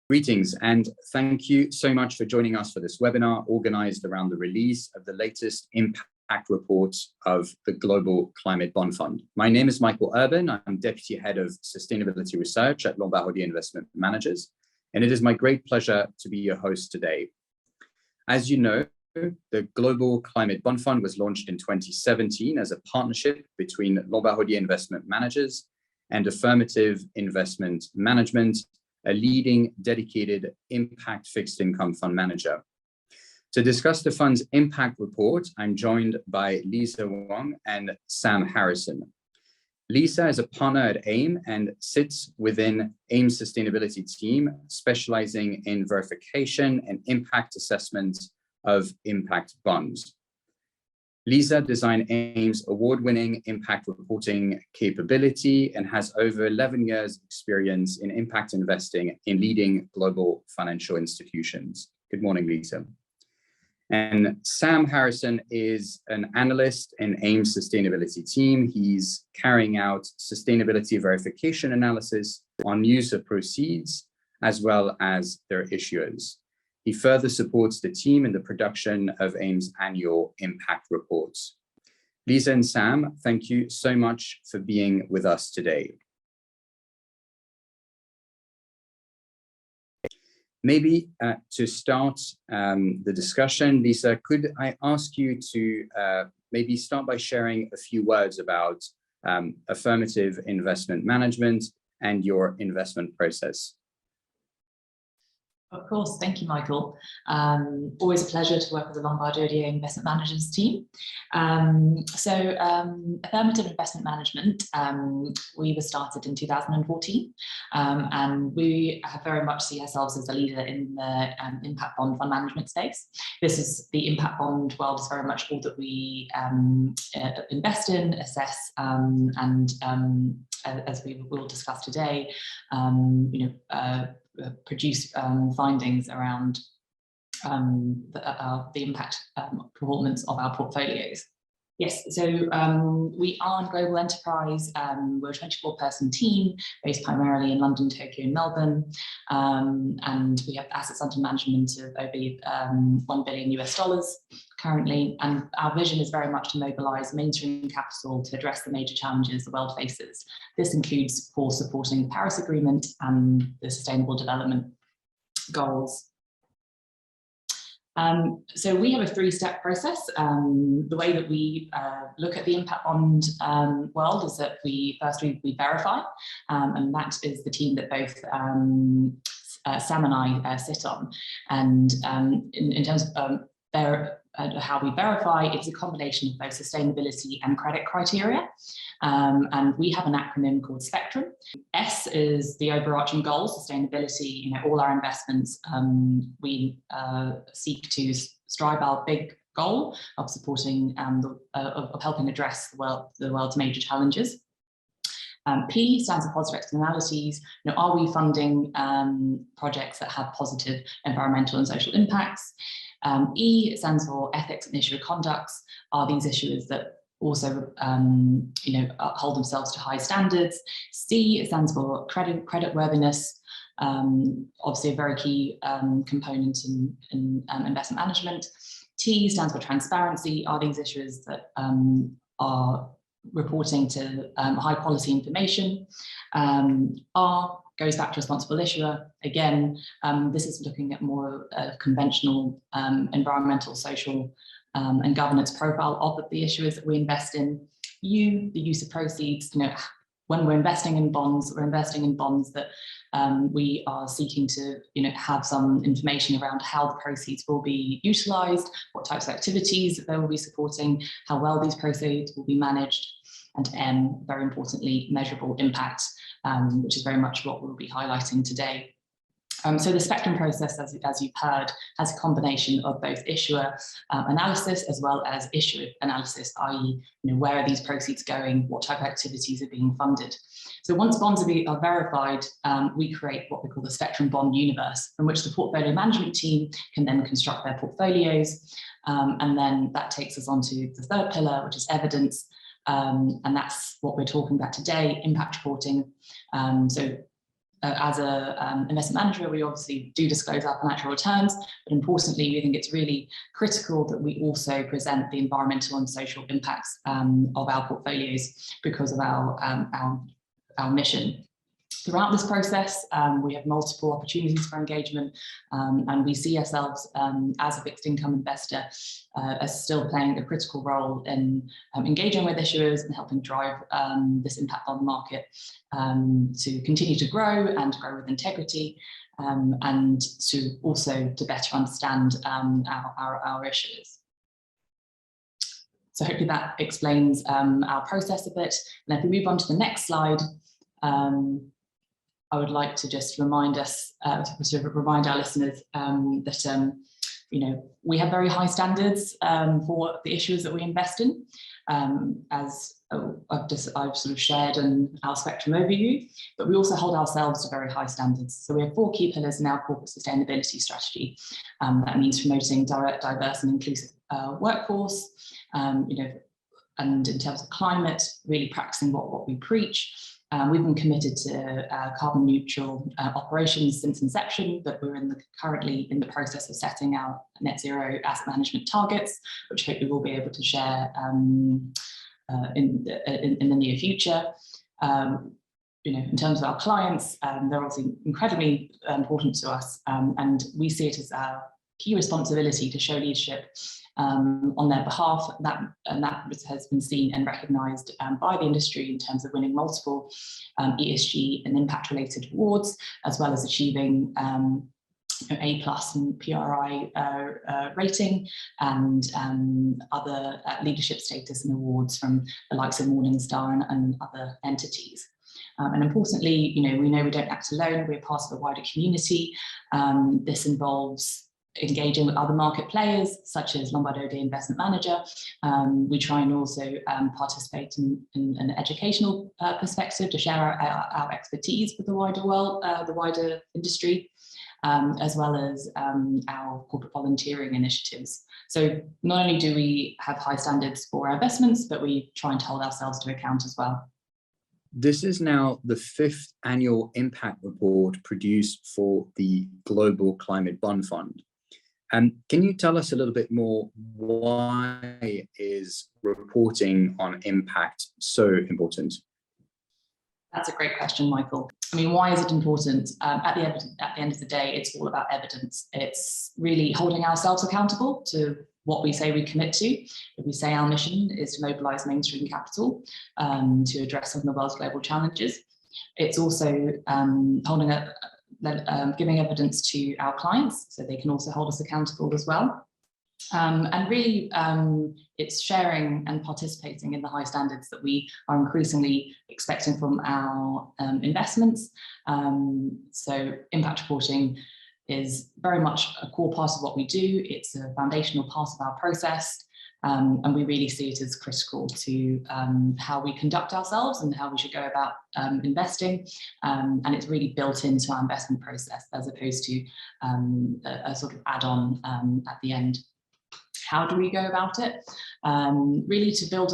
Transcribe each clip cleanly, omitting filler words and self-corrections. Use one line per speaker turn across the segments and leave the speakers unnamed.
Greetings and thank you so much for joining us for this webinar organized around the release of the latest impact report of the Global Climate Bond Fund. My name is Michael Urban. I'm Deputy Head of Sustainability Research at LOIM Investment Managers, and it is my great pleasure to be your host today. As you know, the Global Climate Bond Fund was launched in 2017 as a partnership between LOIM Investment Managers and Affirmative Investment Management, a leading dedicated impact fixed income fund manager. To discuss the fund's impact report, I'm joined by Lisa Wong and Sam Harrison. Lisa is a partner at AIM and sits within AIM's sustainability team, specializing in verification and impact assessment of impact bonds. Lisa designed AIM's award-winning impact reporting capability and has over 11 years experience in impact investing in leading global financial institutions. Good morning, Lisa. And Sam Harrison is an analyst in AIM's sustainability team. He's carrying out sustainability verification analysis on use of proceeds as well as their issuers. He further supports the team in the production of AIM's annual impact reports. Lisa and Sam, thank you so much for being with us today. Maybe to start the discussion, Lisa, could I ask you to maybe start by sharing a few words about affirmative investment management and your investment process?
Of course, thank you, Michael. Always a pleasure to work with the LOIM Investment Managers team. Affirmative investment management, we were started in 2014, and we have very much see ourselves as a leader in the impact bond fund management space. This is the impact bond world is very much all that we invest in, assess, and as we will discuss today, produce findings around the impact performance of our portfolios. Yes, so we are a global enterprise. We're a 24-person team based primarily in London, Tokyo, and Melbourne, and we have assets under management of over $1 billion currently. And our vision is very much to mobilize mainstream capital to address the major challenges the world faces. This includes, of course, supporting the Paris Agreement and the Sustainable Development Goals. So we have a three-step process. The way that we look at the impact bond world is that we verify, and that is the team that both Sam and I sit on. And in terms of how we verify, it's a combination of both sustainability and credit criteria. And we have an acronym called SPECTRUM. S is the overarching goal, sustainability. All our investments, we seek to strive our big goal of supporting, of helping address the world's major challenges. P stands for positive externalities. Are we funding projects that have positive environmental and social impacts? E stands for ethics and issuer conducts. Are these issuers that also uphold themselves to high standards? C stands for credit worthiness, obviously a very key component in investment management. T stands for transparency. Are these issuers that are reporting to high quality information? R goes back to responsible issuer. Again, this is looking at more conventional environmental, social, and governance profile of the issuers that we invest in. U, the use of proceeds. When we're investing in bonds, that we are seeking to have some information around how the proceeds will be utilized, what types of activities they will be supporting, how well these proceeds will be managed. And M, very importantly, measurable impact, which is very much what we'll be highlighting today. So the SPECTRUM process, as you've heard, has a combination of both issuer analysis as well as issuer analysis, i.e., where are these proceeds going, what type of activities are being funded. So once bonds are verified, we create what we call the SPECTRUM bond universe, from which the portfolio management team can then construct their portfolios. And then that takes us on to the third pillar, which is evidence. And that's what we're talking about today, impact reporting. So as a investment manager, we obviously do disclose our financial returns, but importantly, we think it's really critical that we also present the environmental and social impacts of our portfolios because of our mission. Throughout this process, we have multiple opportunities for engagement, and we see ourselves as a fixed income investor as still playing a critical role in engaging with issuers and helping drive this impact on the market to continue to grow and grow with integrity, and to better understand our issuers. So hopefully that explains our process a bit. And if we move on to the next slide, I would like to just remind us, remind our listeners that we have very high standards for the issuers that we invest in, as I've sort of shared in our spectrum overview, but we also hold ourselves to very high standards. So we have 4 key pillars in our corporate sustainability strategy. That means promoting diverse and inclusive workforce, and in terms of climate, really practicing what we preach. We've been committed to carbon neutral operations since inception, but we're currently in the process of setting our net zero asset management targets, which hopefully we'll be able to share in the near future. In terms of our clients, they're obviously incredibly important to us, and we see it as our key responsibility to show leadership on their behalf, and that has been seen and recognised by the industry in terms of winning multiple ESG and impact-related awards, as well as achieving A+ and PRI rating and other leadership status and awards from the likes of Morningstar and other entities. And importantly, we know we don't act alone, we're part of a wider community. This involves engaging with other market players, such as Lombard Odier Investment Manager. We try and also participate in an educational perspective to share our expertise with the wider world, the wider industry, as well as our corporate volunteering initiatives. So not only do we have high standards for our investments, but we try and hold ourselves to account as well.
This is now the 5th annual impact report produced for the Global Climate Bond Fund. Can you tell us a little bit more, why is reporting on impact so important?
That's a great question, Michael. I mean, why is it important? At the end of the day, it's all about evidence. It's really holding ourselves accountable to what we say we commit to. If we say our mission is to mobilise mainstream capital to address some of the world's global challenges, it's also giving evidence to our clients so they can also hold us accountable as well. And really, it's sharing and participating in the high standards that we are increasingly expecting from our investments. So impact reporting is very much a core part of what we do. It's a foundational part of our process. And we really see it as critical to how we conduct ourselves and how we should go about investing. And it's really built into our investment process as opposed to a sort of add-on at the end. How do we go about it? Really to build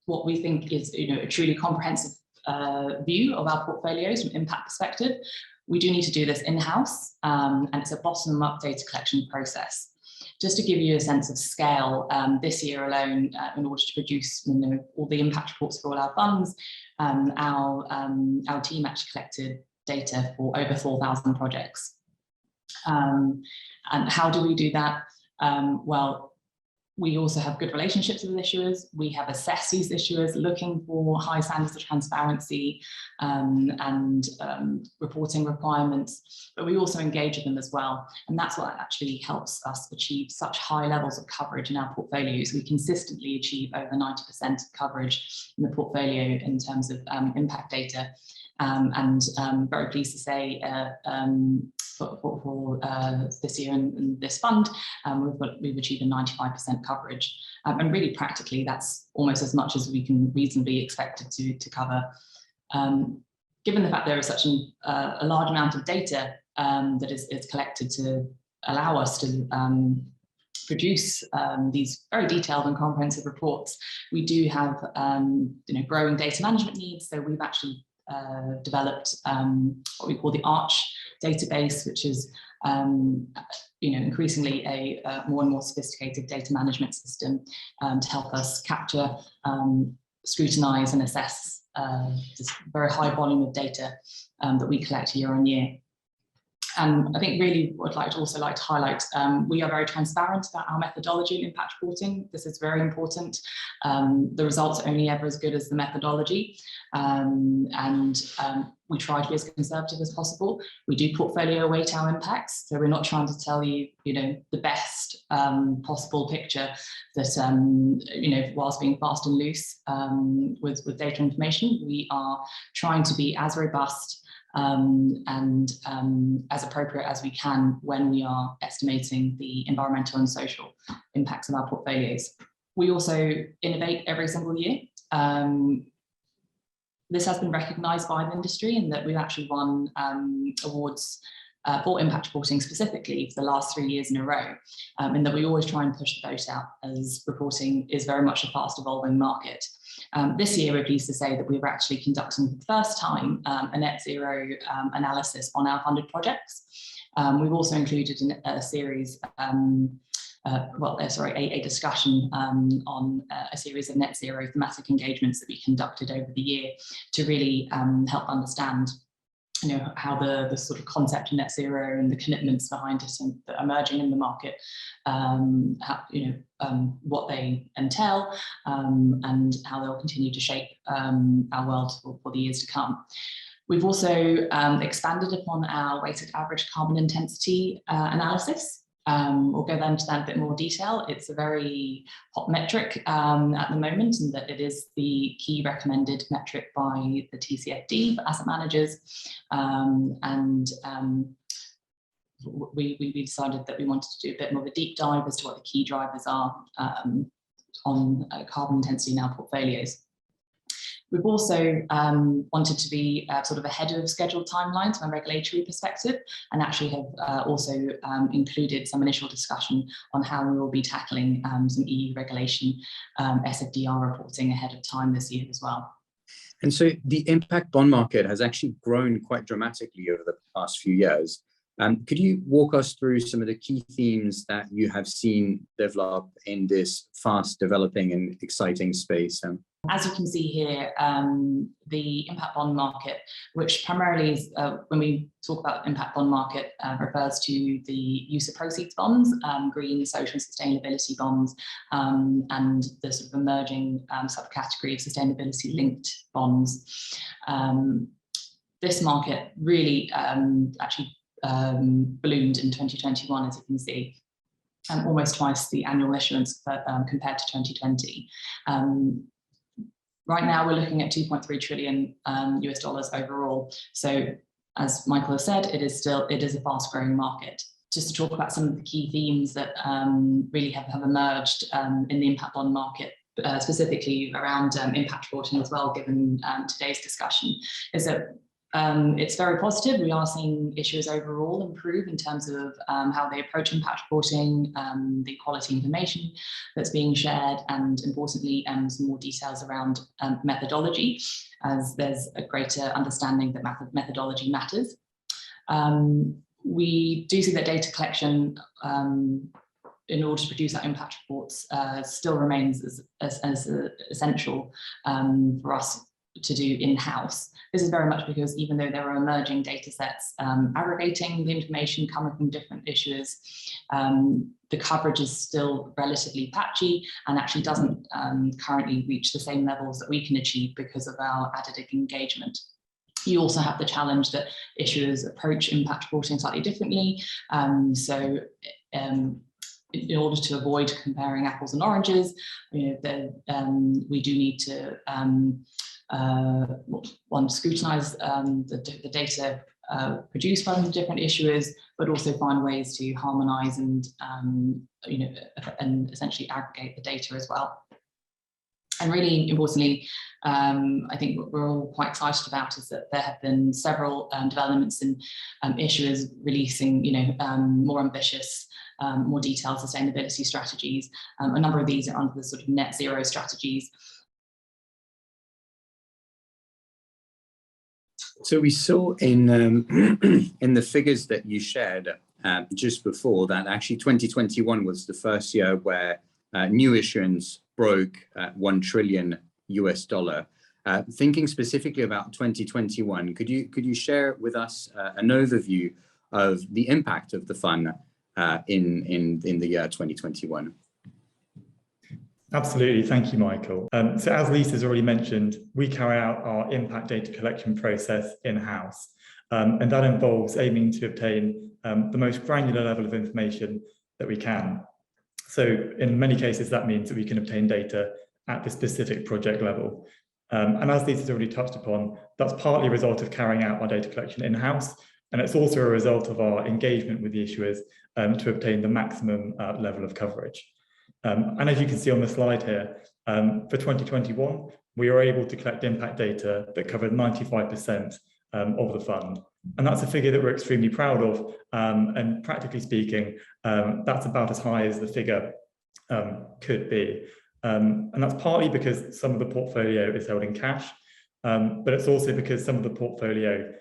what we think is a truly comprehensive view of our portfolios from impact perspective. We do need to do this in-house, and it's a bottom-up data collection process. Just to give you a sense of scale, this year alone, in order to produce all the impact reports for all our funds, our team actually collected data for over 4,000 projects. And how do we do that? Well, we also have good relationships with issuers. We have assessed these issuers looking for high standards of transparency and reporting requirements, but we also engage with them as well. And that's what actually helps us achieve such high levels of coverage in our portfolios. We consistently achieve over 90% coverage in the portfolio in terms of impact data. And very pleased to say for this year and this fund, we've achieved a 95% coverage. And really practically, that's almost as much as we can reasonably expect it to cover. Given the fact there is such a large amount of data that is collected to allow us to produce these very detailed and comprehensive reports, we do have growing data management needs. So we've actually developed what we call the ARCH database, which is increasingly a more and more sophisticated data management system to help us capture, scrutinize and assess this very high volume of data that we collect year on year. And I think really what I'd also like to highlight, we are very transparent about our methodology in impact reporting. This is very important. The results are only ever as good as the methodology. We try to be as conservative as possible. We do portfolio weight our impacts. So we're not trying to tell you, the best possible picture that, whilst being fast and loose with data information, we are trying to be as robust and as appropriate as we can when we are estimating the environmental and social impacts of our portfolios. We also innovate every single year. This has been recognised by the industry in that we've actually won awards for impact reporting specifically for the last 3 years in a row, in that we always try and push the boat out as reporting is very much a fast evolving market. This year, we're pleased to say that we were actually conducting for the first time a net zero analysis on our funded projects. We've also included in a series, a discussion on a series of net zero thematic engagements that we conducted over the year to really help understand how the sort of concept of net zero and the commitments behind it and that are emerging in the market, what they entail, and how they'll continue to shape our world for the years to come. We've also expanded upon our weighted average carbon intensity analysis. We'll go into that in a bit more detail. It's a very hot metric at the moment, and that it is the key recommended metric by the TCFD for asset managers. We decided that we wanted to do a bit more of a deep dive as to what the key drivers are on carbon intensity in our portfolios. We've also wanted to be sort of ahead of scheduled timelines from a regulatory perspective, and actually have also included some initial discussion on how we will be tackling some EU regulation SFDR reporting ahead of time this year as well.
And so the impact bond market has actually grown quite dramatically over the past few years. Could you walk us through some of the key themes that you have seen develop in this fast developing and exciting space?
As you can see here, the impact bond market, which primarily is, when we talk about impact bond market, refers to the use of proceeds bonds, green, social and sustainability bonds, and the sort of emerging subcategory of sustainability linked bonds. This market really actually ballooned in 2021, as you can see, almost twice the annual issuance compared to 2020. Right now, we're looking at $2.3 trillion US dollars overall. So, as Michael has said, it is a fast-growing market. Just to talk about some of the key themes that really have emerged in the impact bond market, specifically around impact reporting as well, given today's discussion, is that it's very positive. We are seeing issuers overall improve in terms of how they approach impact reporting, the quality information that's being shared, and importantly, some more details around methodology, as there's a greater understanding that methodology matters. We do see that data collection in order to produce our impact reports still remains as essential for us to do in-house. This is very much because even though there are emerging data sets aggregating the information coming from different issuers, the coverage is still relatively patchy and actually doesn't currently reach the same levels that we can achieve because of our added engagement. You also have the challenge that issuers approach impact reporting slightly differently. In order to avoid comparing apples and oranges, we do need to scrutinise the data produced by the different issuers, but also find ways to harmonise and essentially aggregate the data as well. And really importantly, I think what we're all quite excited about is that there have been several developments in issuers releasing, more ambitious, more detailed sustainability strategies. A number of these are under the sort of net zero strategies.
So we saw in in the figures that you shared just before that actually 2021 was the first year where new issuance broke $1 trillion US. Thinking specifically about 2021, could you share with us an overview of the impact of the fund in the year 2021?
Absolutely, thank you, Michael. So as Lisa's already mentioned, we carry out our impact data collection process in-house, and that involves aiming to obtain the most granular level of information that we can. So in many cases, that means that we can obtain data at the specific project level. And as Lisa's already touched upon, that's partly a result of carrying out our data collection in-house, and it's also a result of our engagement with the issuers to obtain the maximum level of coverage. And as you can see on the slide here, for 2021, we were able to collect impact data that covered 95% of the fund. And that's a figure that we're extremely proud of. And practically speaking, that's about as high as the figure could be. And that's partly because some of the portfolio is held in cash, but it's also because some of the portfolio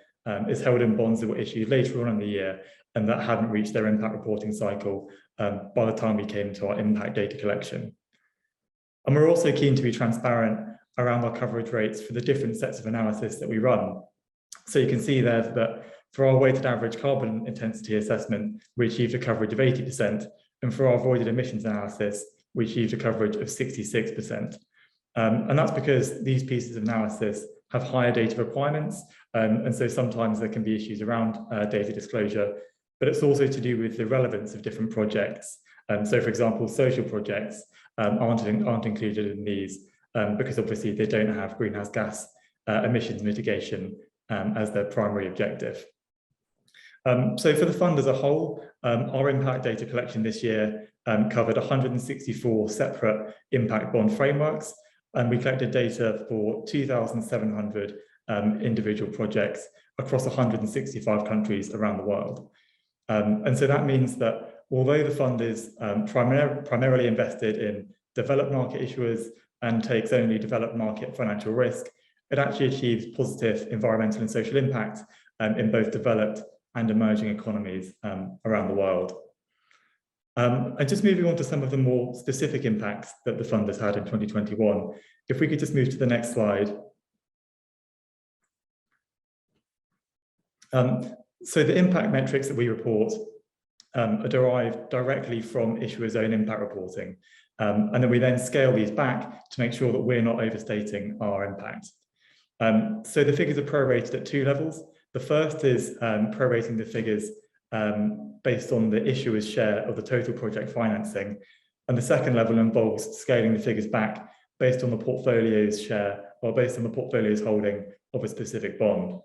is held in bonds that were issued later on in the year and that hadn't reached their impact reporting cycle by the time we came to our impact data collection. And we're also keen to be transparent around our coverage rates for the different sets of analysis that we run. So you can see there that for our weighted average carbon intensity assessment, we achieved a coverage of 80%, and for our avoided emissions analysis, we achieved a coverage of 66%. And that's because these pieces of analysis have higher data requirements, and so sometimes there can be issues around data disclosure, but it's also to do with the relevance of different projects. So for example, social projects aren't included in these because obviously they don't have greenhouse gas emissions mitigation as their primary objective. So for the fund as a whole, our impact data collection this year covered 164 separate impact bond frameworks, and we collected data for 2,700 individual projects across 165 countries around the world. And so that means that although the fund is primarily invested in developed market issuers and takes only developed market financial risk, it actually achieves positive environmental and social impact in both developed and emerging economies around the world. And just moving on to some of the more specific impacts that the fund has had in 2021, if we could just move to the next slide. So the impact metrics that we report are derived directly from issuers' own impact reporting. And then we then scale these back to make sure that we're not overstating our impact. So the figures are prorated at two levels. The first is prorating the figures based on the issuer's share of the total project financing. And the second level involves scaling the figures back based on the portfolio's share or based on the portfolio's holding of a specific bond.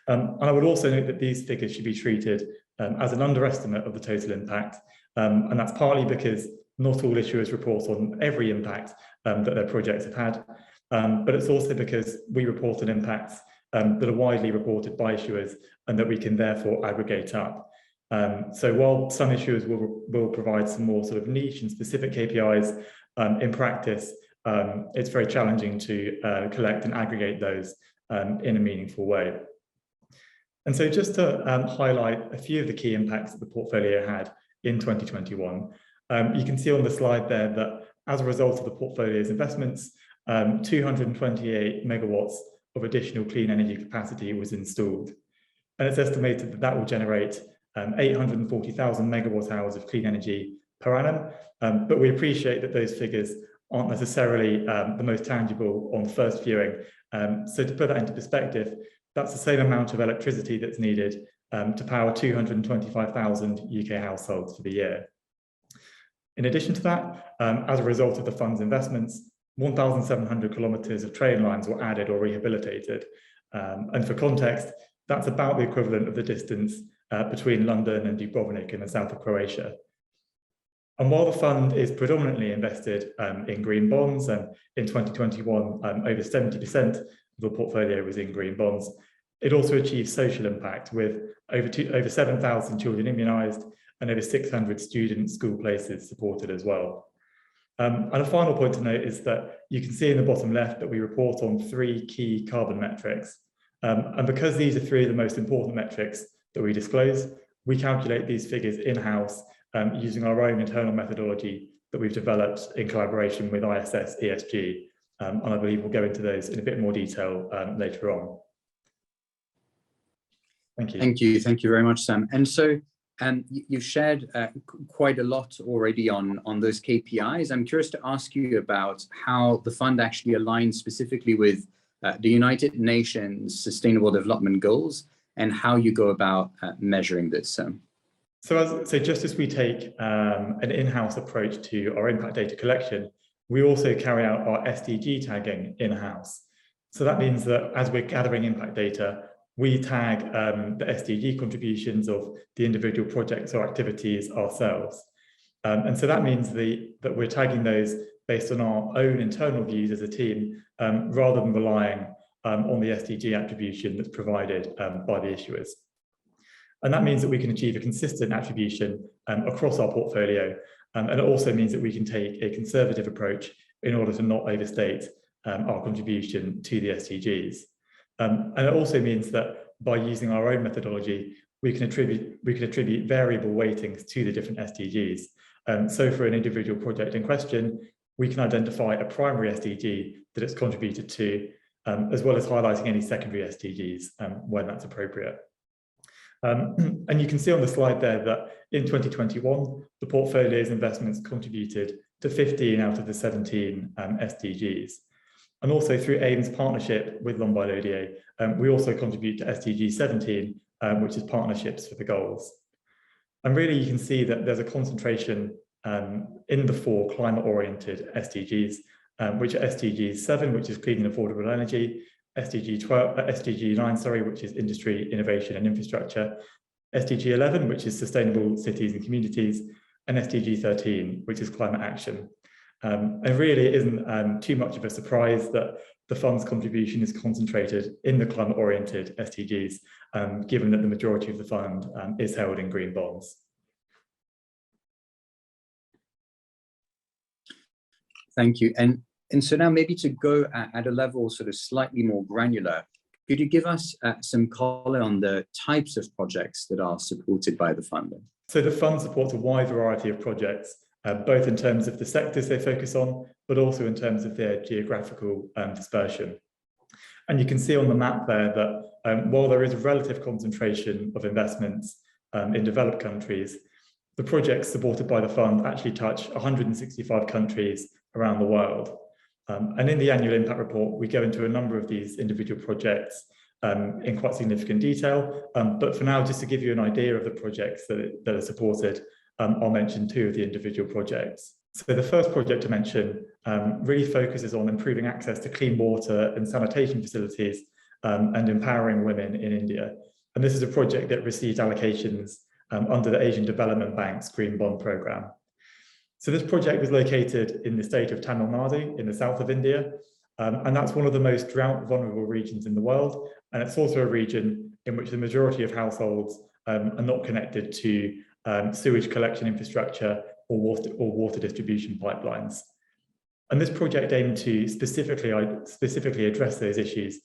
And I would also note that these figures should be treated as an underestimate of the total impact. And that's partly because not all issuers report on every impact that their projects have had. But it's also because we report on impacts that are widely reported by issuers and that we can therefore aggregate up. So while some issuers will provide some more sort of niche and specific KPIs, in practice, it's very challenging to collect and aggregate those in a meaningful way. And so just to highlight a few of the key impacts that the portfolio had in 2021, you can see on the slide there that as a result of the portfolio's investments, 228 megawatts of additional clean energy capacity was installed. And it's estimated that that will generate 840,000 megawatt hours of clean energy per annum. But we appreciate that those figures aren't necessarily the most tangible on first viewing. So to put that into perspective, that's the same amount of electricity that's needed to power 225,000 UK households for the year. In addition to that, as a result of the fund's investments, 1,700 kilometers of train lines were added or rehabilitated. And for context, that's about the equivalent of the distance between London and Dubrovnik in the south of Croatia. And while the fund is predominantly invested in green bonds, and in 2021, over 70% of the portfolio was in green bonds, it also achieved social impact with over 7,000 children immunised and over 600 student school places supported as well. And a final point to note is that you can see in the bottom left that we report on 3 key carbon metrics. And because these are three of the most important metrics that we disclose, we calculate these figures in-house using our own internal methodology that we've developed in collaboration with ISS ESG. And I believe we'll go into those in a bit more detail later on. Thank you.
Thank you very much, Sam. And so you've shared quite a lot already on those KPIs. I'm curious to ask you about how the fund actually aligns specifically with the United Nations Sustainable Development Goals and how you go about measuring this.
So just as we take an in-house approach to our impact data collection, we also carry out our SDG tagging in-house. So that means that as we're gathering impact data, we tag the SDG contributions of the individual projects or activities ourselves. And so that means that we're tagging those based on our own internal views as a team, rather than relying on the SDG attribution that's provided by the issuers. And that means that we can achieve a consistent attribution across our portfolio. And it also means that we can take a conservative approach in order to not overstate our contribution to the SDGs. And it also means that by using our own methodology, we can attribute variable weightings to the different SDGs. So for an individual project in question, we can identify a primary SDG that it's contributed to, as well as highlighting any secondary SDGs when that's appropriate. And you can see on the slide there that in 2021, the portfolio's investments contributed to 15 out of the 17 SDGs. And also through AIM's partnership with Lombard Odier, we also contribute to SDG 17, which is partnerships for the goals. And really you can see that there's a concentration in the 4 climate-oriented SDGs, which are SDG 7, which is clean and affordable energy, SDG 9, sorry, which is industry, innovation and infrastructure, SDG 11, which is sustainable cities and communities, and SDG 13, which is climate action. And really it isn't too much of a surprise that the fund's contribution is concentrated in the climate-oriented SDGs, given that the majority of the fund is held in green bonds.
Thank you. And so now maybe to go at a level sort of slightly more granular, could you give us some color on the types of projects that are supported by the fund?
So the fund supports a wide variety of projects, both in terms of the sectors they focus on, but also in terms of their geographical dispersion. And you can see on the map there that while there is a relative concentration of investments in developed countries, the projects supported by the fund actually touch 165 countries around the world. And in the annual impact report, we go into a number of these individual projects in quite significant detail. But for now, just to give you an idea of the projects that are supported, I'll mention 2 of the individual projects. So the first project to mention really focuses on improving access to clean water and sanitation facilities and empowering women in India. And this is a project that received allocations under the Asian Development Bank's Green Bond Programme. So this project was located in the state of Tamil Nadu in the south of India, and that's one of the most drought vulnerable regions in the world. And it's also a region in which the majority of households are not connected to sewage collection infrastructure or water distribution pipelines. And this project aimed to specifically address those issues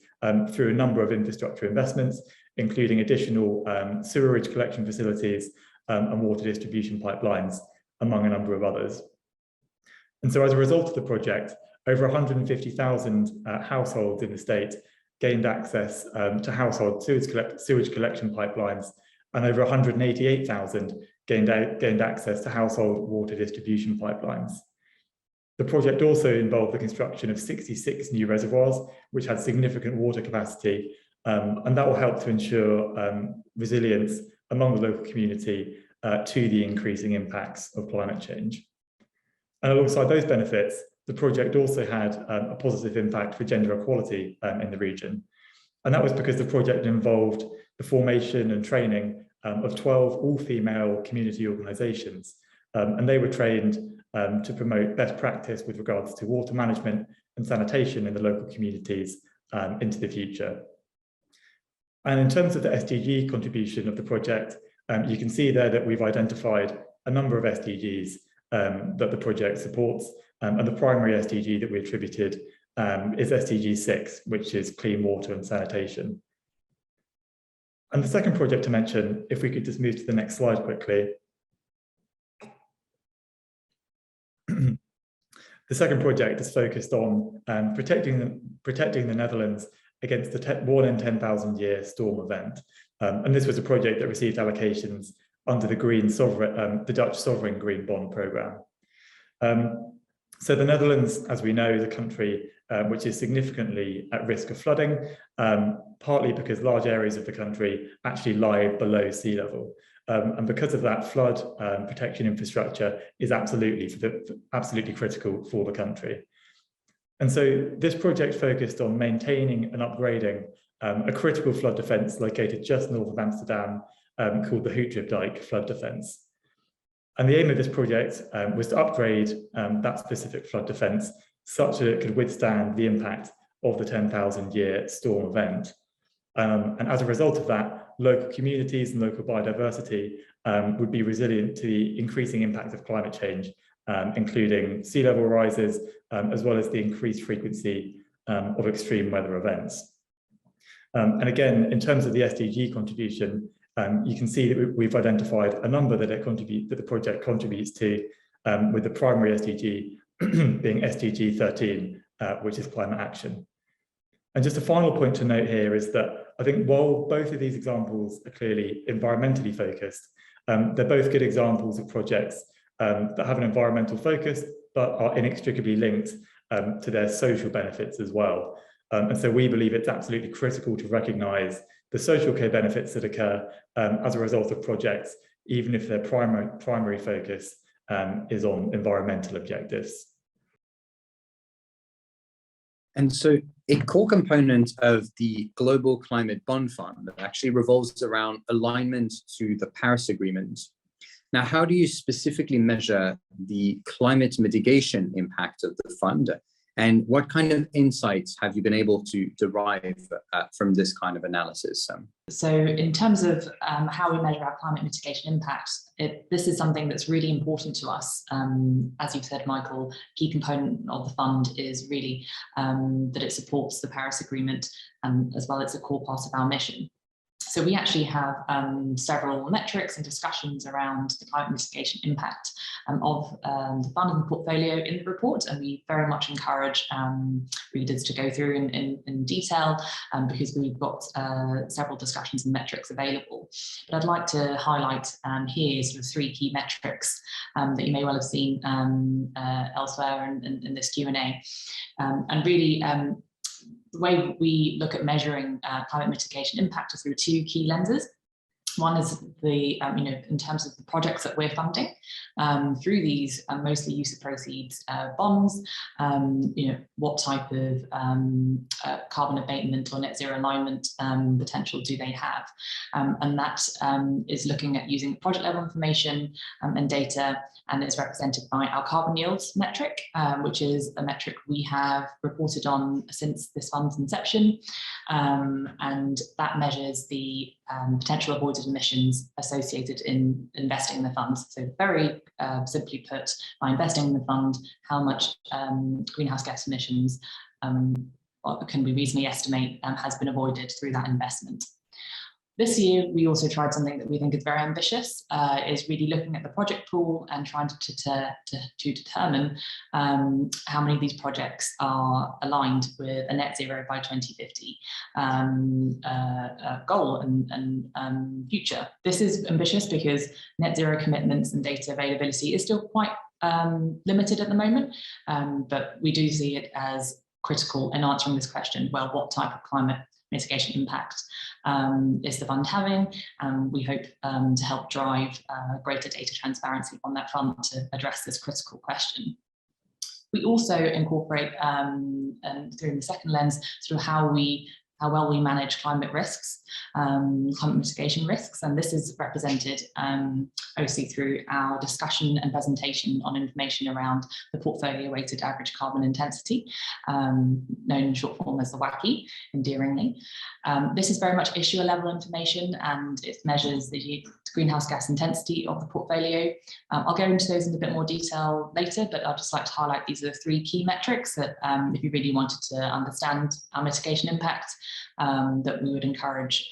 through a number of infrastructure investments, including additional sewerage collection facilities and water distribution pipelines, among a number of others. And so as a result of the project, over 150,000 households in the state gained access to household sewage collection pipelines, and over 188,000 gained access to household water distribution pipelines. The project also involved the construction of 66 new reservoirs, which had significant water capacity, and that will help to ensure resilience among the local community to the increasing impacts of climate change. And alongside those benefits, the project also had a positive impact for gender equality in the region. And that was because the project involved the formation and training of 12 all-female community organisations. And they were trained to promote best practice with regards to water management and sanitation in the local communities into the future. And in terms of the SDG contribution of the project, you can see there that we've identified a number of SDGs that the project supports, and the primary SDG that we attributed is SDG 6, which is clean water and sanitation. And the second project to mention, if we could just move to the next slide quickly. The second project is focused on protecting the Netherlands against the 1 in 10,000 year storm event. And this was a project that received allocations under the Dutch sovereign green bond program. So the Netherlands, as we know, is a country which is significantly at risk of flooding, partly because large areas of the country actually lie below sea level. And because of that, flood protection infrastructure is absolutely critical for the country. And so this project focused on maintaining and upgrading a critical flood defence located just north of Amsterdam called the Houtdijk flood defence. And the aim of this project was to upgrade that specific flood defence such that it could withstand the impact of the 10,000 year storm event. And as a result of that, local communities and local biodiversity would be resilient to the increasing impact of climate change, including sea level rises, as well as the increased frequency of extreme weather events. And again, in terms of the SDG contribution, you can see that we've identified a number that the project contributes to, with the primary SDG being SDG 13, which is climate action. And just a final point to note here is that I think while both of these examples are clearly environmentally focused, they're both good examples of projects that have an environmental focus, but are inextricably linked to their social benefits as well. And so we believe it's absolutely critical to recognise the social care benefits that occur as a result of projects, even if their primary focus is on environmental objectives.
And so a core component of the Global Climate Bond Fund actually revolves around alignment to the Paris Agreement. Now, how do you specifically measure the climate mitigation impact of the fund? And what kind of insights have you been able to derive from this kind of analysis?
So in terms of how we measure our climate mitigation impact, this is something that's really important to us. As you've said, Michael, key component of the fund is really that it supports the Paris Agreement, as well as a core part of our mission. So we actually have several metrics and discussions around the climate mitigation impact of the fund and the portfolio in the report, and we very much encourage readers to go through in detail because we've got several discussions and metrics available. But I'd like to highlight here sort of 3 key metrics that you may well have seen elsewhere in this Q&A, and really the way we look at measuring climate mitigation impact is through 2 key lenses. One is the, in terms of the projects that we're funding through these mostly use of proceeds bonds, what type of carbon abatement or net zero alignment potential do they have? And that is looking at using project level information and data, and is represented by our carbon yields metric, which is a metric we have reported on since this fund's inception. And that measures the potential avoided emissions associated in investing in the funds. So very simply put, by investing in the fund, how much greenhouse gas emissions can we reasonably estimate has been avoided through that investment. This year, we also tried something that we think is very ambitious, is really looking at the project pool and trying to determine how many of these projects are aligned with a net zero by 2050 goal and future. This is ambitious because net zero commitments and data availability is still quite limited at the moment, but we do see it as critical in answering this question. Well, what type of climate mitigation impact is the fund having? We hope to help drive greater data transparency on that front to address this critical question. We also incorporate, and through the second lens, sort of how well we manage climate risks, climate mitigation risks, and this is represented obviously through our discussion and presentation on information around the portfolio weighted average carbon intensity, known in short form as the WACI, endearingly. This is very much issuer level information, and it measures the greenhouse gas intensity of the portfolio. I'll go into those in a bit more detail later, but I'd just like to highlight these are the 3 key metrics that if you really wanted to understand our mitigation impact, that we would encourage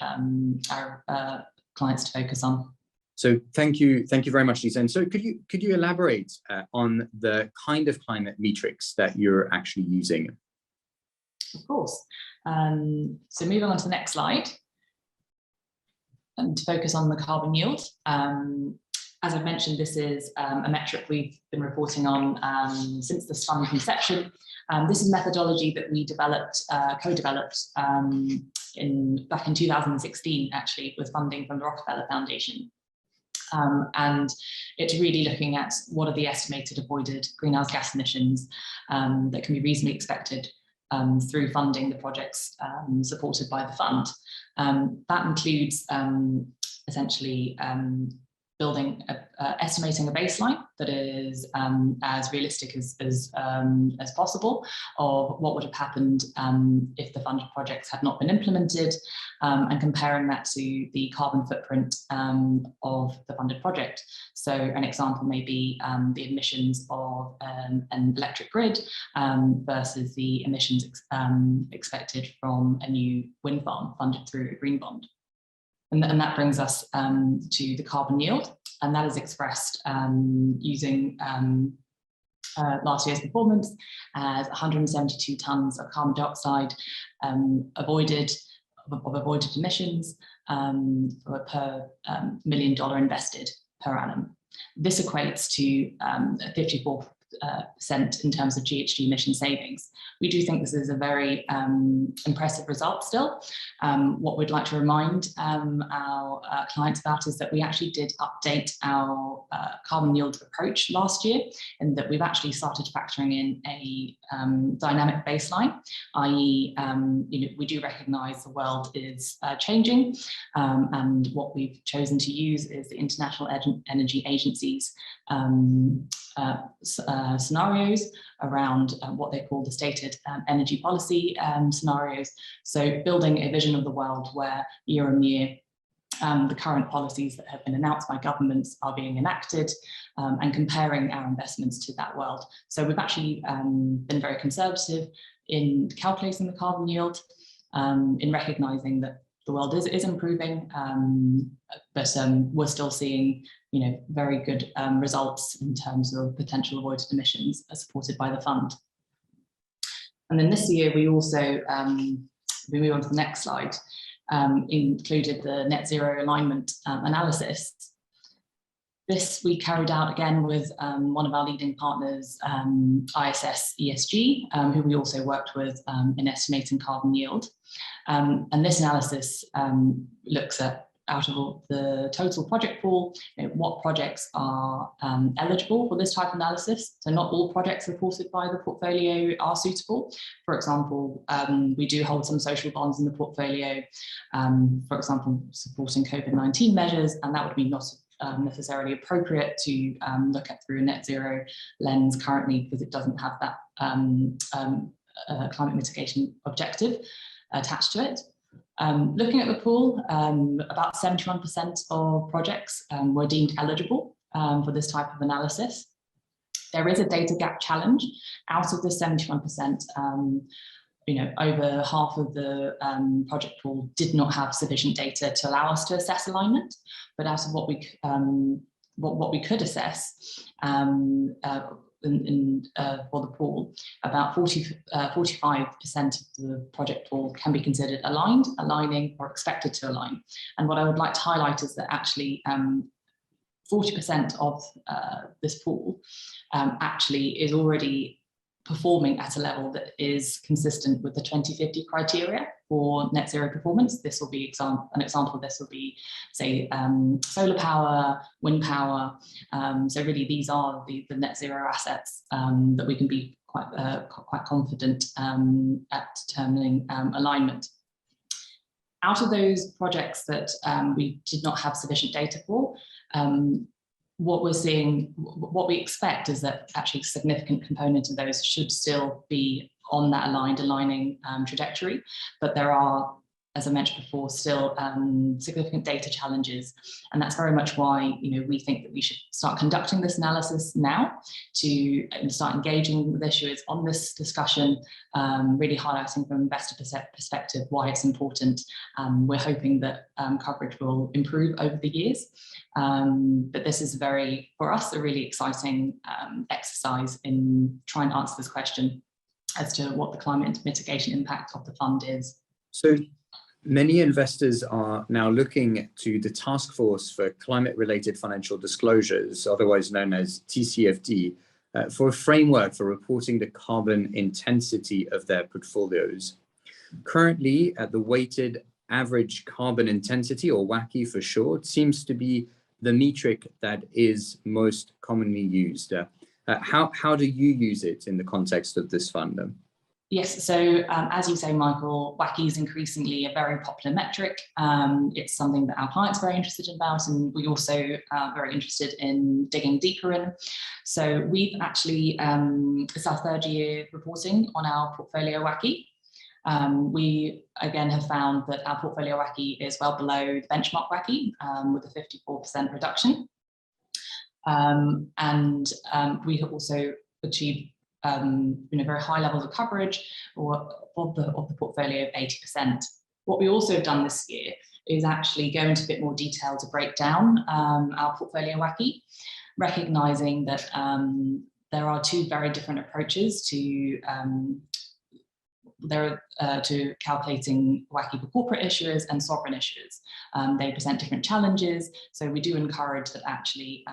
our clients to focus on.
So thank you very much, Lisa. And so could you elaborate on the kind of climate metrics that you're actually using?
Of course. So moving on to the next slide, and to focus on the carbon yield. As I've mentioned, this is a metric we've been reporting on since the fund conception. This is methodology that we developed, co-developed back in 2016, actually, with funding from the Rockefeller Foundation. And it's really looking at what are the estimated avoided greenhouse gas emissions that can be reasonably expected through funding the projects supported by the fund. That includes essentially estimating a baseline that is as realistic as possible of what would have happened if the funded projects had not been implemented, and comparing that to the carbon footprint of the funded project. So an example may be the emissions of an electric grid versus the emissions expected from a new wind farm funded through a green bond. And that brings us to the carbon yield, and that is expressed using last year's performance as 172 tonnes of carbon dioxide avoided emissions per $1 million invested per annum. This equates to 54% in terms of GHG emission savings. We do think this is a very impressive result still. What we'd like to remind our clients about is that we actually did update our carbon yield approach last year, and that we've actually started factoring in a dynamic baseline, i.e. We do recognise the world is changing, and what we've chosen to use is the International Energy Agency's scenarios around what they call the stated energy policy scenarios. So building a vision of the world where year on year the current policies that have been announced by governments are being enacted, and comparing our investments to that world. So we've actually been very conservative in calculating the carbon yield, in recognising that the world is improving, but we're still seeing very good results in terms of potential avoided emissions as supported by the fund. And then this year we also, we move on to the next slide, included the net zero alignment analysis. This we carried out again with one of our leading partners, ISS ESG, who we also worked with in estimating carbon yield. And this analysis looks at, out of the total project pool, what projects are eligible for this type of analysis. So not all projects reported by the portfolio are suitable. For example, we do hold some social bonds in the portfolio, for example, supporting COVID-19 measures, and that would be not necessarily appropriate to look at through a net zero lens currently, because it doesn't have that climate mitigation objective attached to it. Looking at the pool, about 71% of projects were deemed eligible for this type of analysis. There is a data gap challenge. Out of the 71%, over half of the project pool did not have sufficient data to allow us to assess alignment. But out of what we could assess for the pool, about 45% of the project pool can be considered aligned, aligning, or expected to align. And what I would like to highlight is that actually 40% of this pool actually is already performing at a level that is consistent with the 2050 criteria for net zero performance. This will be an example of this will be, say, solar power, wind power. So really these are the net zero assets that we can be quite confident at determining alignment. Out of those projects that we did not have sufficient data for, what we're seeing, what we expect is that actually a significant component of those should still be on that aligning trajectory, but there are as I mentioned before, still significant data challenges. And that's very much why, we think that we should start conducting this analysis now to start engaging with issuers on this discussion, really highlighting from an investor perspective why it's important. We're hoping that coverage will improve over the years. But this is for us, a really exciting exercise in trying to answer this question as to what the climate mitigation impact of the fund is.
So many investors are now looking to the Task Force for Climate-Related Financial Disclosures, otherwise known as TCFD, for a framework for reporting the carbon intensity of their portfolios. Currently, the weighted average carbon intensity, or WACI for short, seems to be the metric that is most commonly used. How do you use it in the context of this fund?
Yes, so as you say, Michael, WACI is increasingly a very popular metric. It's something that our clients are very interested about, and we also are very interested in digging deeper in. So we've actually, it's our third year reporting on our portfolio WACI. We again have found that our portfolio WACI is well below the benchmark WACI with a 54% reduction. We have also achieved very high levels of coverage of the portfolio of 80%. What we also have done this year is actually go into a bit more detail to break down our portfolio WACI, recognizing that there are two very different approaches to calculating WACI for corporate issuers and sovereign issuers. They present different challenges, so we do encourage that actually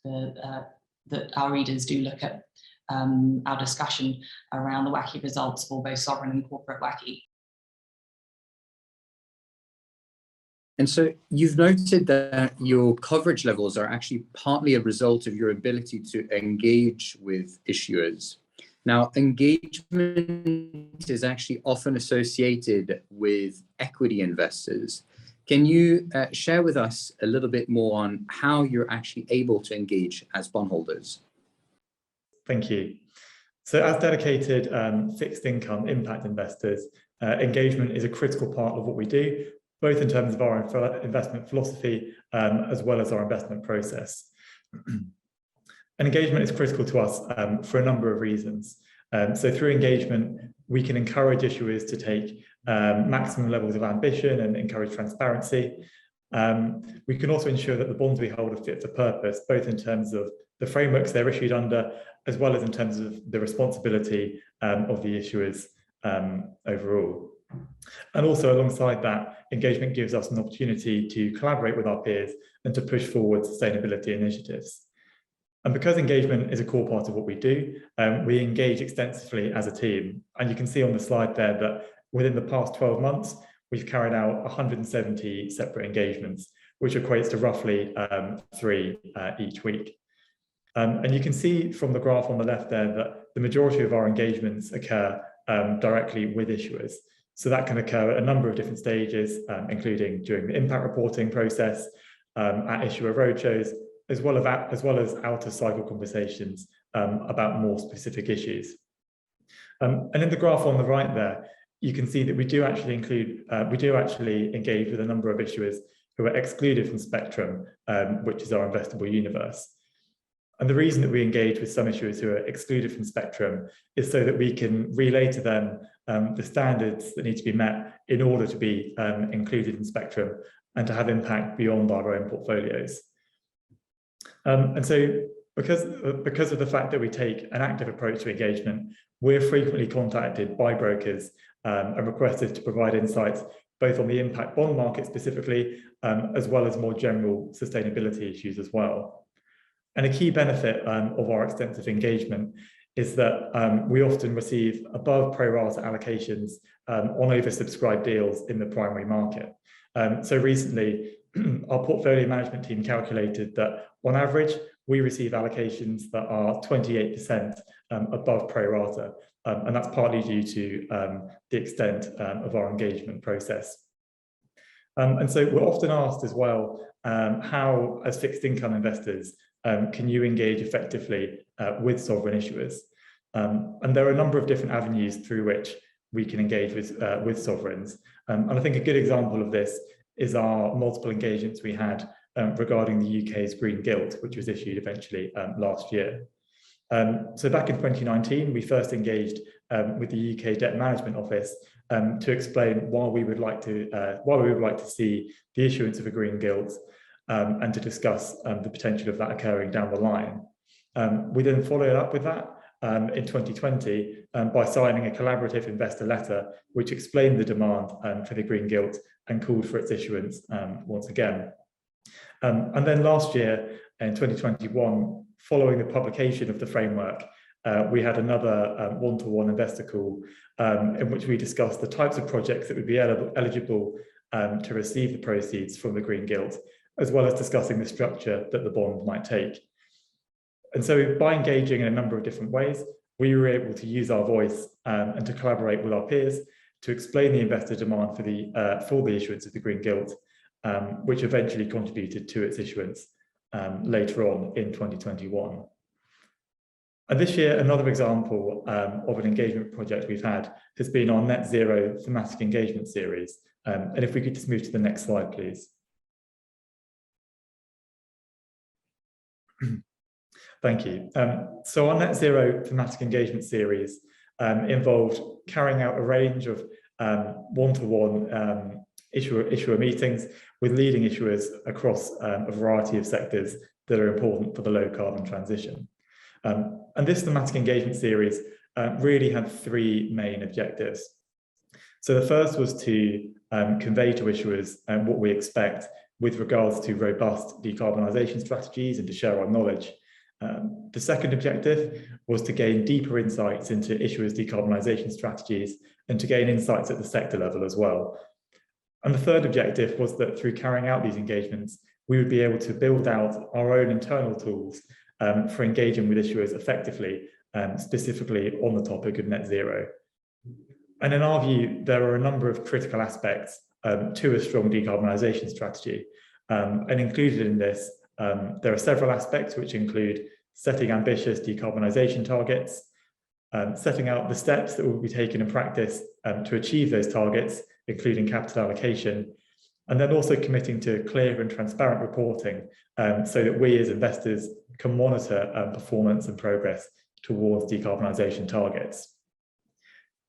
that our readers do look at our discussion around the WACI results for both sovereign and corporate WACI.
And so you've noted that your coverage levels are actually partly a result of your ability to engage with issuers. Now, engagement is actually often associated with equity investors. Can you share with us a little bit more on how you're actually able to engage as bondholders? Thank
you. So as dedicated fixed income impact investors, engagement is a critical part of what we do, both in terms of our investment philosophy as well as our investment process. And engagement is critical to us for a number of reasons. So through engagement, we can encourage issuers to take maximum levels of ambition and encourage transparency. We can also ensure that the bonds we hold are fit for purpose, both in terms of the frameworks they're issued under, as well as in terms of the responsibility of the issuers overall. And also alongside that, engagement gives us an opportunity to collaborate with our peers and to push forward sustainability initiatives. And because engagement is a core part of what we do, we engage extensively as a team. And you can see on the slide there that within the past 12 months, we've carried out 170 separate engagements, which equates to roughly 3 each week. And you can see from the graph on the left there that the majority of our engagements occur directly with issuers. So that can occur at a number of different stages, including during the impact reporting process, at issuer roadshows, as well as outer cycle conversations about more specific issues. And in the graph on the right there, you can see that we do actually engage with a number of issuers who are excluded from Spectrum, which is our investable universe. And the reason that we engage with some issuers who are excluded from Spectrum is so that we can relay to them the standards that need to be met in order to be included in Spectrum and to have impact beyond our own portfolios. And so because of the fact that we take an active approach to engagement, we're frequently contacted by brokers and requested to provide insights both on the impact bond market specifically, as well as more general sustainability issues as well. And a key benefit of our extensive engagement is that we often receive above pro rata allocations on oversubscribed deals in the primary market. So recently, our portfolio management team calculated that on average, we receive allocations that are 28% above pro rata. And that's partly due to the extent of our engagement process. And so we're often asked as well, how as fixed income investors, can you engage effectively with sovereign issuers? And there are a number of different avenues through which we can engage with sovereigns. And I think a good example of this is our multiple engagements we had regarding the UK's Green Gilt, which was issued eventually last year. So back in 2019, we first engaged with the UK Debt Management Office to explain why we would like to see the issuance of a Green Gilt and to discuss the potential of that occurring down the line. We then followed up with that in 2020 by signing a collaborative investor letter which explained the demand for the Green Gilt and called for its issuance once again. And then last year in 2021, following the publication of the framework, we had another one-to-one investor call in which we discussed the types of projects that would be eligible to receive the proceeds from the Green Gilt, as well as discussing the structure that the bond might take. And so by engaging in a number of different ways, we were able to use our voice and to collaborate with our peers to explain the investor demand for the issuance of the Green Gilt, which eventually contributed to its issuance later on in 2021. And this year, another example of an engagement project we've had has been our Net Zero thematic engagement series. And if we could just move to the next slide, please. Thank you. So our Net Zero thematic engagement series involved carrying out a range of one-to-one issuer meetings with leading issuers across a variety of sectors that are important for the low carbon transition. And this thematic engagement series really had three main objectives. So the first was to convey to issuers what we expect with regards to robust decarbonisation strategies and to share our knowledge. The second objective was to gain deeper insights into issuers' decarbonisation strategies and to gain insights at the sector level as well. And the third objective was that through carrying out these engagements, we would be able to build out our own internal tools for engaging with issuers effectively, specifically on the topic of net zero. And in our view, there are a number of critical aspects to a strong decarbonisation strategy. And included in this, there are several aspects which include setting ambitious decarbonisation targets, setting out the steps that will be taken in practice to achieve those targets, including capital allocation, and then also committing to clear and transparent reporting so that we as investors can monitor performance and progress towards decarbonisation targets.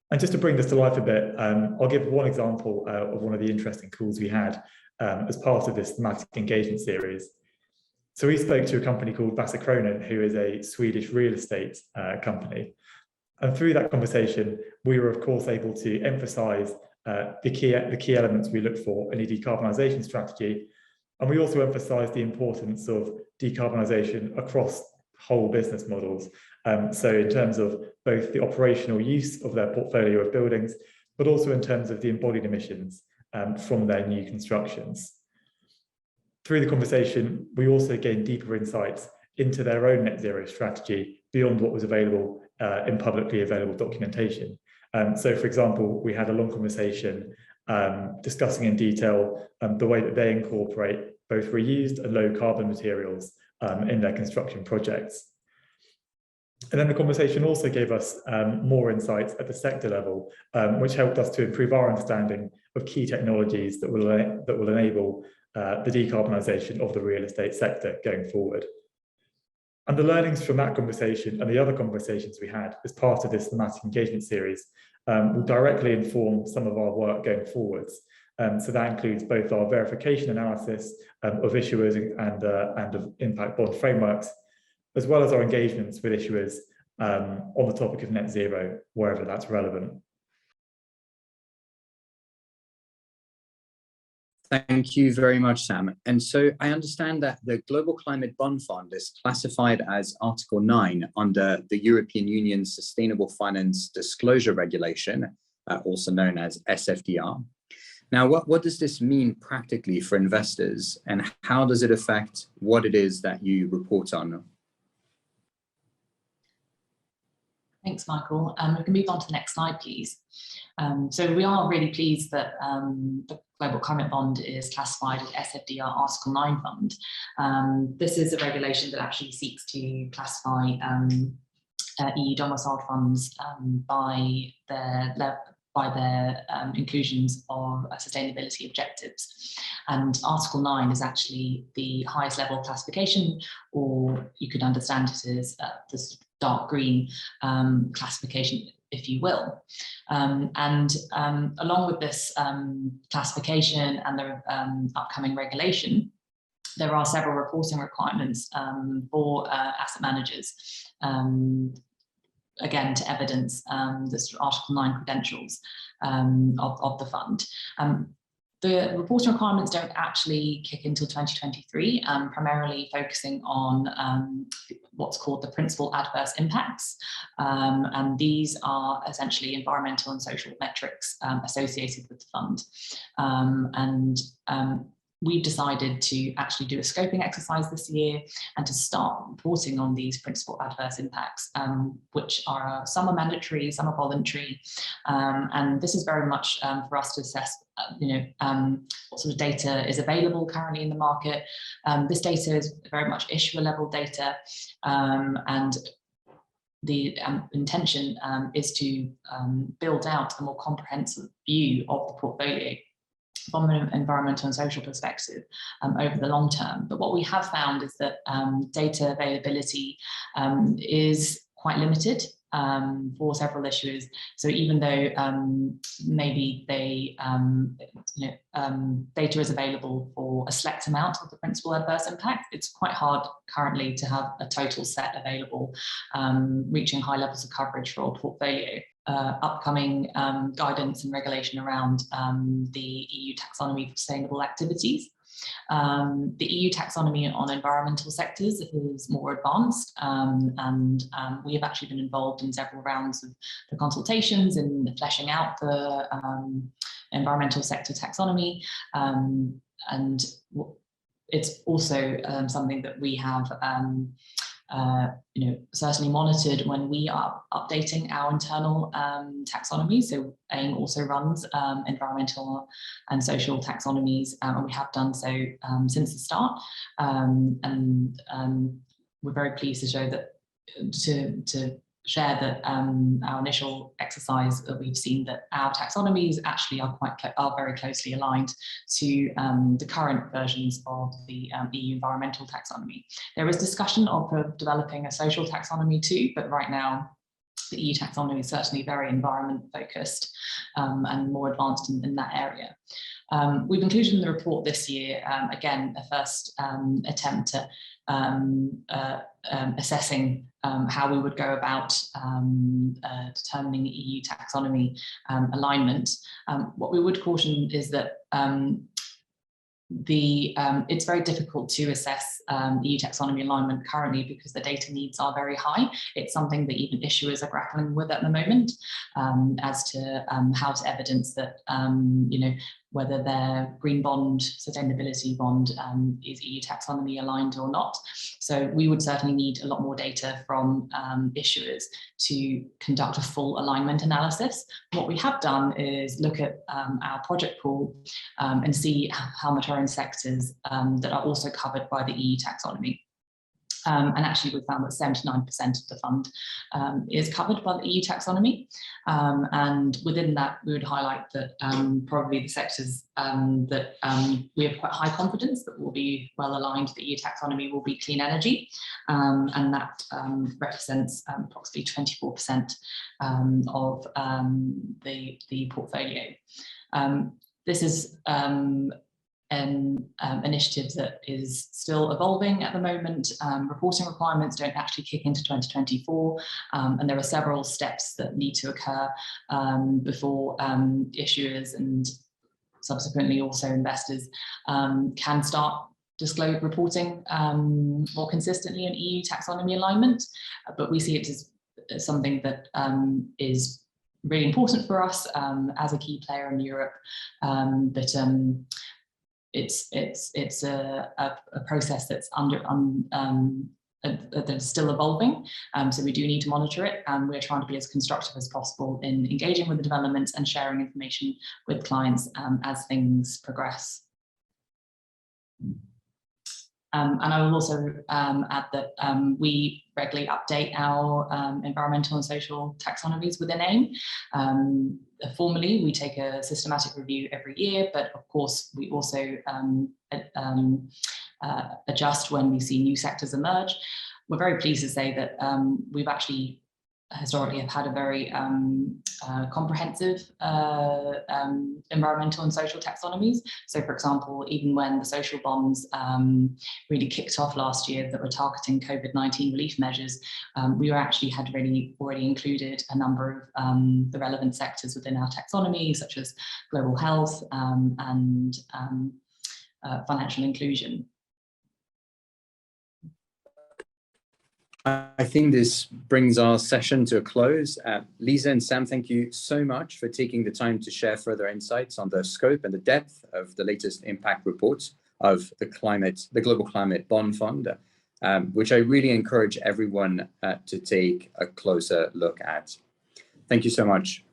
And just to bring this to life a bit, I'll give one example of one of the interesting calls we had as part of this thematic engagement series. So we spoke to a company called Vasakronan, who is a Swedish real estate company. And through that conversation, we were of course able to emphasise the key elements we look for in a decarbonisation strategy. And we also emphasised the importance of decarbonisation across whole business models. So in terms of both the operational use of their portfolio of buildings, but also in terms of the embodied emissions from their new constructions. Through the conversation, we also gained deeper insights into their own net zero strategy beyond what was available in publicly available documentation. So for example, we had a long conversation discussing in detail the way that they incorporate both reused and low carbon materials in their construction projects. And then the conversation also gave us more insights at the sector level, which helped us to improve our understanding of key technologies that will enable the decarbonisation of the real estate sector going forward. And the learnings from that conversation and the other conversations we had as part of this thematic engagement series will directly inform some of our work going forwards. So that includes both our verification analysis of issuers and of impact bond frameworks, as well as our engagements with issuers on the topic of net zero, wherever that's relevant.
Thank you very much, Sam. And so I understand that the Global Climate Bond Fund is classified as Article 9 under the European Union Sustainable Finance Disclosure Regulation, also known as SFDR. Now, what does this mean practically for investors, and how does it affect what it is that you report on?
Thanks, Michael. We can move on to the next slide, please. So we are really pleased that the Global Climate Bond is classified as SFDR Article 9 fund. This is a regulation that actually seeks to classify EU domiciled funds by by their inclusions of sustainability objectives. And Article 9 is actually the highest level classification, or you could understand it as the dark green classification, if you will. Along with this classification and the upcoming regulation, there are several reporting requirements for asset managers, again, to evidence this Article 9 credentials of the fund. The reporting requirements don't actually kick in until 2023, primarily focusing on what's called the principal adverse impacts. And these are essentially environmental and social metrics associated with the fund. We've decided to actually do a scoping exercise this year and to start reporting on these principal adverse impacts, which are some are mandatory, some are voluntary. And this is very much for us to assess, what sort of data is available currently in the market. This data is very much issuer level data, and the intention is to build out a more comprehensive view of the portfolio from an environmental and social perspective over the long term. But what we have found is that data availability is quite limited for several issuers. So even though maybe they, data is available for a select amount of the principal adverse impact, it's quite hard currently to have a total set available, reaching high levels of coverage for a portfolio. Upcoming guidance and regulation around the EU taxonomy for sustainable activities. The EU taxonomy on environmental sectors is more advanced, and we have actually been involved in several rounds of the consultations in fleshing out the environmental sector taxonomy, and it's also something that we have certainly monitored when we are updating our internal taxonomy. So AIM also runs environmental and social taxonomies, and we have done so since the start. We're very pleased to show that, to share that our initial exercise, that we've seen that our taxonomies actually are very closely aligned to the current versions of the EU environmental taxonomy. There is discussion of developing a social taxonomy too, but right now the EU taxonomy is certainly very environment focused and more advanced in that area. We've included in the report this year, again, a first attempt at assessing how we would go about determining EU taxonomy alignment. What we would caution is that it's very difficult to assess EU taxonomy alignment currently because the data needs are very high. It's something that even issuers are grappling with at the moment, as to how to evidence that whether their green bond, sustainability bond is EU taxonomy aligned or not. So we would certainly need a lot more data from issuers to conduct a full alignment analysis. What we have done is look at our project pool and see how much are in sectors that are also covered by the EU taxonomy. And actually we found that 79% of the fund is covered by the EU taxonomy. And within that, we would highlight that probably the sectors that we have quite high confidence that will be well aligned to the EU taxonomy will be clean energy. And that represents approximately 24% of the portfolio. This is an initiative that is still evolving at the moment. Reporting requirements don't actually kick into 2024, and there are several steps that need to occur before issuers and subsequently also investors can start disclose reporting more consistently in EU taxonomy alignment. But we see it as something that is really important for us as a key player in Europe, it's a process that's that's still evolving, so we do need to monitor it, and we're trying to be as constructive as possible in engaging with the developments and sharing information with clients as things progress. And I will also add that we regularly update our environmental and social taxonomies within AIM. Formally, we take a systematic review every year, but of course, we also adjust when we see new sectors emerge. We're very pleased to say that we've actually historically have had a very comprehensive environmental and social taxonomies. So for example, even when the social bonds really kicked off last year that were targeting COVID-19 relief measures, we actually had already included a number of the relevant sectors within our taxonomy, such as global health and financial inclusion.
I think this brings our session to a close. Lisa and Sam, thank you so much for taking the time to share further insights on the scope and the depth of the latest impact reports of the Global Climate Bond Fund, which I really encourage everyone to take a closer look at. Thank you so much.